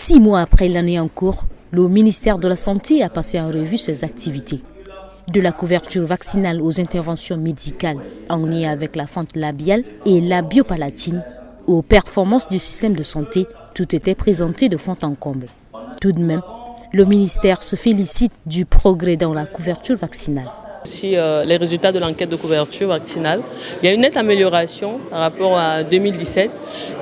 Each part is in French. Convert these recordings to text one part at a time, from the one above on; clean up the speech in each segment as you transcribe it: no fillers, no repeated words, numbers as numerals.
6 mois après l'année en cours, le ministère de la Santé a passé en revue ses activités. De la couverture vaccinale aux interventions médicales en lien avec la fente labiale et la biopalatine, aux performances du système de santé, tout était présenté de fond en comble. Tout de même, le ministère se félicite du progrès dans la couverture vaccinale. Si les résultats de l'enquête de couverture vaccinale, il y a une nette amélioration par rapport à 2017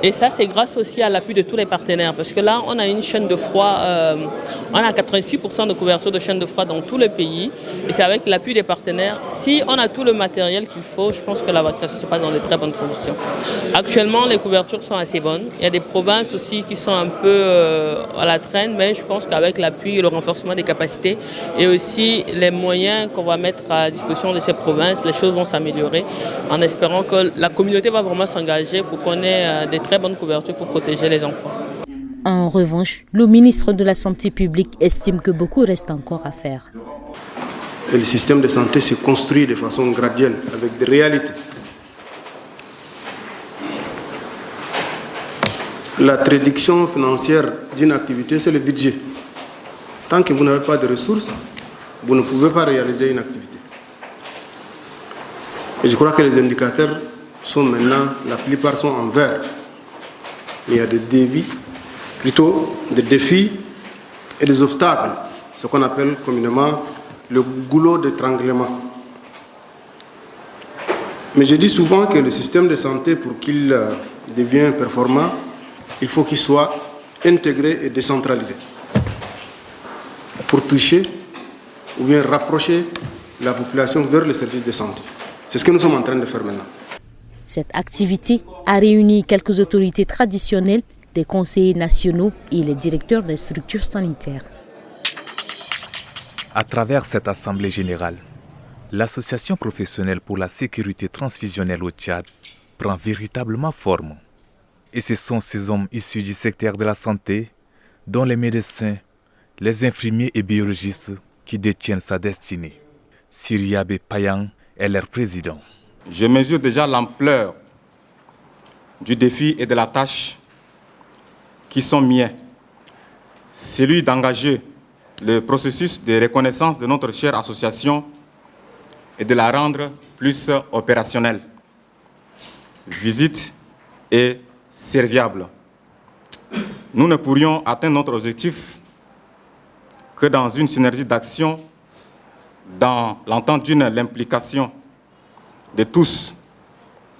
et ça c'est grâce aussi à l'appui de tous les partenaires parce que là on a une chaîne de froid, on a 86% de couverture de chaîne de froid dans tout le pays et c'est avec l'appui des partenaires. Si on a tout le matériel qu'il faut, je pense que la vaccination se passe dans de très bonnes conditions. Actuellement les couvertures sont assez bonnes, il y a des provinces aussi qui sont un peu à la traîne mais je pense qu'avec l'appui et le renforcement des capacités et aussi les moyens qu'on va mettre à disposition de ces provinces, les choses vont s'améliorer en espérant que la communauté va vraiment s'engager pour qu'on ait des très bonnes couvertures pour protéger les enfants. En revanche, le ministre de la Santé publique estime que beaucoup reste encore à faire. Et le système de santé se construit de façon graduelle, avec des réalités. La traduction financière d'une activité, c'est le budget. Tant que vous n'avez pas de ressources, vous ne pouvez pas réaliser une activité. Et je crois que les indicateurs sont maintenant, la plupart sont en vert. Il y a des défis et des obstacles, ce qu'on appelle communément le goulot d'étranglement. Mais je dis souvent que le système de santé, pour qu'il devienne performant, il faut qu'il soit intégré et décentralisé pour toucher ou bien rapprocher la population vers les services de santé. C'est ce que nous sommes en train de faire maintenant. Cette activité a réuni quelques autorités traditionnelles, des conseillers nationaux et les directeurs des structures sanitaires. À travers cette assemblée générale, l'association professionnelle pour la sécurité transfusionnelle au Tchad prend véritablement forme. Et ce sont ces hommes issus du secteur de la santé, dont les médecins, les infirmiers et biologistes qui détiennent sa destinée. Siriabe Payang est leur président. Je mesure déjà l'ampleur du défi et de la tâche qui sont miens. Celui d'engager le processus de reconnaissance de notre chère association et de la rendre plus opérationnelle, visite et serviable. Nous ne pourrions atteindre notre objectif que dans une synergie d'action, dans l'entente d'une l'implication de tous,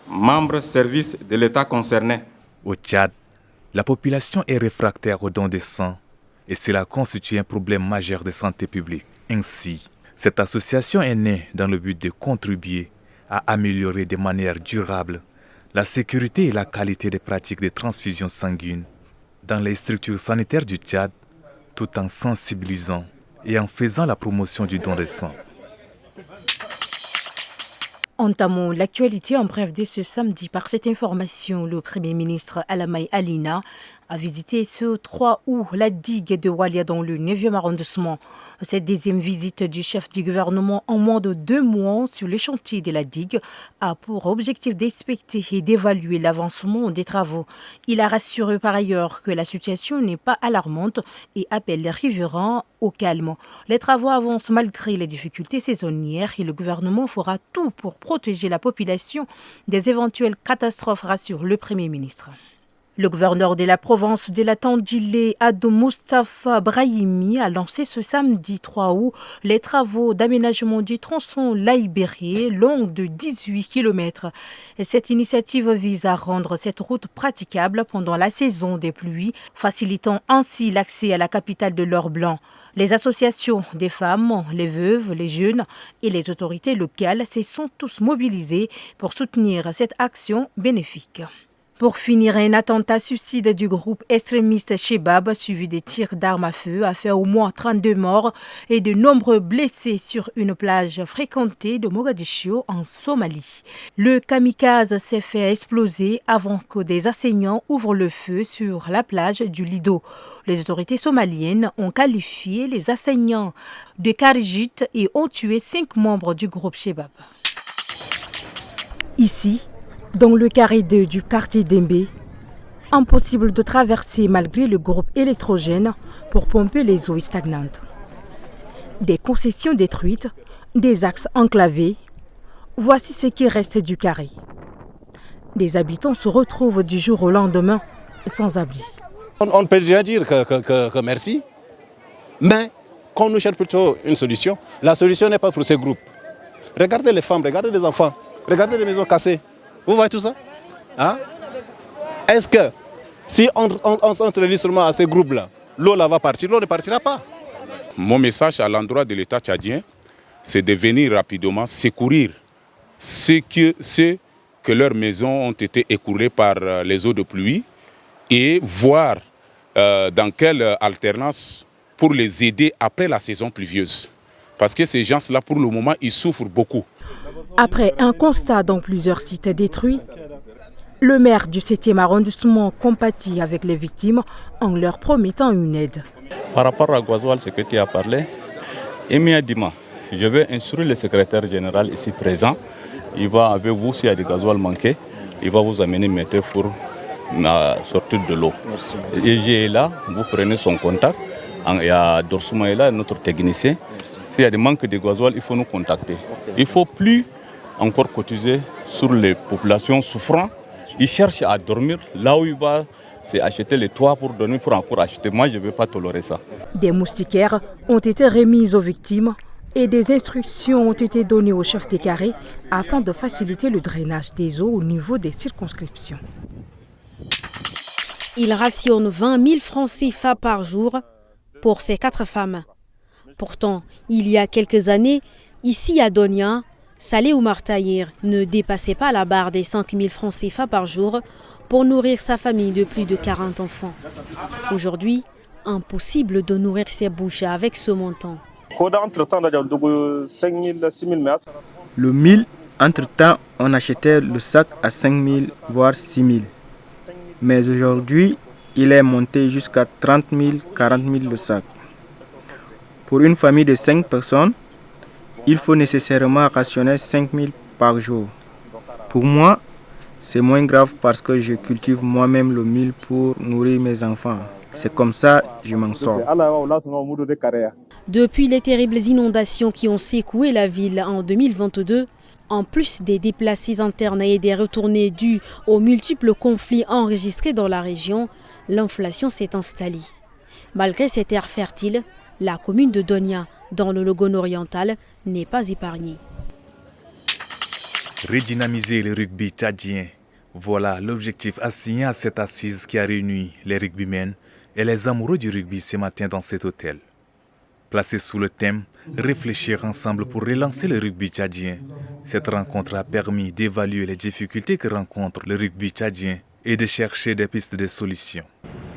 membres, services de l'État concerné. Au Tchad, la population est réfractaire aux dons de sang et cela constitue un problème majeur de santé publique. Ainsi, cette association est née dans le but de contribuer à améliorer de manière durable la sécurité et la qualité des pratiques de transfusion sanguine dans les structures sanitaires du Tchad, tout en sensibilisant et en faisant la promotion du don de sang. Entamons l'actualité en bref dès ce samedi par cette information. Le Premier ministre Alamay Alina a visité ce 3 août la digue de Walia dans le 9e arrondissement. Cette deuxième visite du chef du gouvernement en moins de 2 mois sur le chantier de la digue a pour objectif d'inspecter et d'évaluer l'avancement des travaux. Il a rassuré par ailleurs que la situation n'est pas alarmante et appelle les riverains au calme. Les travaux avancent malgré les difficultés saisonnières et le gouvernement fera tout pour protéger la population des éventuelles catastrophes, rassure le Premier ministre. Le gouverneur de la province de la Tandilé, Ado Mustafa Brahimi, a lancé ce samedi 3 août les travaux d'aménagement du tronçon Laïbéré, long de 18 km. Cette initiative vise à rendre cette route praticable pendant la saison des pluies, facilitant ainsi l'accès à la capitale de l'or blanc. Les associations des femmes, les veuves, les jeunes et les autorités locales se sont tous mobilisés pour soutenir cette action bénéfique. Pour finir, un attentat suicide du groupe extrémiste Shebab, suivi des tirs d'armes à feu, a fait au moins 32 morts et de nombreux blessés sur une plage fréquentée de Mogadiscio en Somalie. Le kamikaze s'est fait exploser avant que des assaillants ouvrent le feu sur la plage du Lido. Les autorités somaliennes ont qualifié les assaillants de kharjites et ont tué 5 membres du groupe Shebab. Ici, dans le carré 2 du quartier d'Embe, Impossible de traverser malgré le groupe électrogène pour pomper les eaux stagnantes. Des concessions détruites, des axes enclavés. Voici ce qui reste du carré. Des habitants se retrouvent du jour au lendemain sans abri. On ne peut déjà dire que merci, mais qu'on nous cherche plutôt une solution. La solution n'est pas pour ces groupes. Regardez les femmes, regardez les enfants, regardez les maisons cassées. Vous voyez tout ça? Hein? Est-ce que si on s'entraîne seulement à ces groupes-là, l'eau là va partir, l'eau ne partira pas? Mon message à l'endroit de l'État tchadien, c'est de venir rapidement secourir ceux que leurs maisons ont été écoulées par les eaux de pluie et voir dans quelle alternance pour les aider après la saison pluvieuse. Parce que ces gens-là, pour le moment, ils souffrent beaucoup. Après un constat dans plusieurs sites détruits, le maire du 7e arrondissement compatit avec les victimes en leur promettant une aide. Par rapport à Gozoal, ce que tu as parlé, immédiatement, je vais instruire le secrétaire général ici présent. Il va avec vous, s'il y a des gasoil manqués, il va vous amener mettre pour sortir de l'eau. Et j'ai là, vous prenez son contact. Il y a Dorsouma là, notre technicien. S'il y a des manques de gasoil, il faut nous contacter. Il ne faut plus encore cotiser sur les populations souffrantes. Ils cherchent à dormir là où il va. C'est acheter les toits pour dormir, pour encore acheter. Moi, je ne vais pas tolérer ça. Des moustiquaires ont été remises aux victimes et des instructions ont été données aux chefs des carrés afin de faciliter le drainage des eaux au niveau des circonscriptions. Il rationne 20 000 francs CFA par jour pour ces 4 femmes. Pourtant, il y a quelques années, ici à Donia, Saleh Oumar Tahir ne dépassait pas la barre des 5 000 francs CFA par jour pour nourrir sa famille de plus de 40 enfants. Aujourd'hui, impossible de nourrir ses bouches avec ce montant. Le 1000, entre-temps, on achetait le sac à 5 000, voire 6 000. Mais aujourd'hui, il est monté jusqu'à 30 000, 40 000 le sac. Pour une famille de 5 personnes, il faut nécessairement rationner 5 000 par jour. Pour moi, c'est moins grave parce que je cultive moi-même le mil pour nourrir mes enfants. C'est comme ça que je m'en sors. Depuis les terribles inondations qui ont secoué la ville en 2022, en plus des déplacés internes et des retournés dus aux multiples conflits enregistrés dans la région, l'inflation s'est installée. Malgré ces terres fertiles, la commune de Donia, dans le Logone oriental, n'est pas épargnée. Redynamiser le rugby tchadien, voilà l'objectif assigné à cette assise qui a réuni les rugbymen et les amoureux du rugby ce matin dans cet hôtel. Placé sous le thème « Réfléchir ensemble pour relancer le rugby tchadien », cette rencontre a permis d'évaluer les difficultés que rencontre le rugby tchadien et de chercher des pistes de solutions.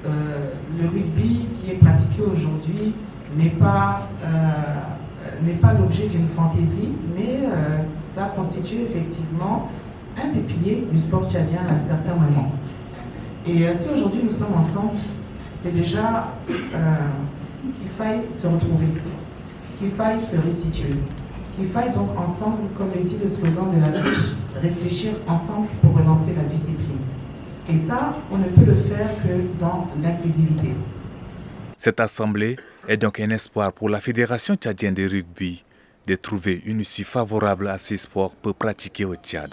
Le rugby qui est pratiqué aujourd'hui n'est pas l'objet d'une fantaisie, mais ça constitue effectivement un des piliers du sport tchadien à un certain moment. Et si aujourd'hui nous sommes ensemble, c'est déjà qu'il faille se retrouver, qu'il faille se restituer, qu'il faille donc ensemble, comme le dit le slogan de l'affiche, réfléchir ensemble pour relancer la discipline. Et ça, on ne peut le faire que dans l'inclusivité. Cette assemblée est donc un espoir pour la Fédération tchadienne de rugby de trouver une issue favorable à ces sports peu pratiqués au Tchad.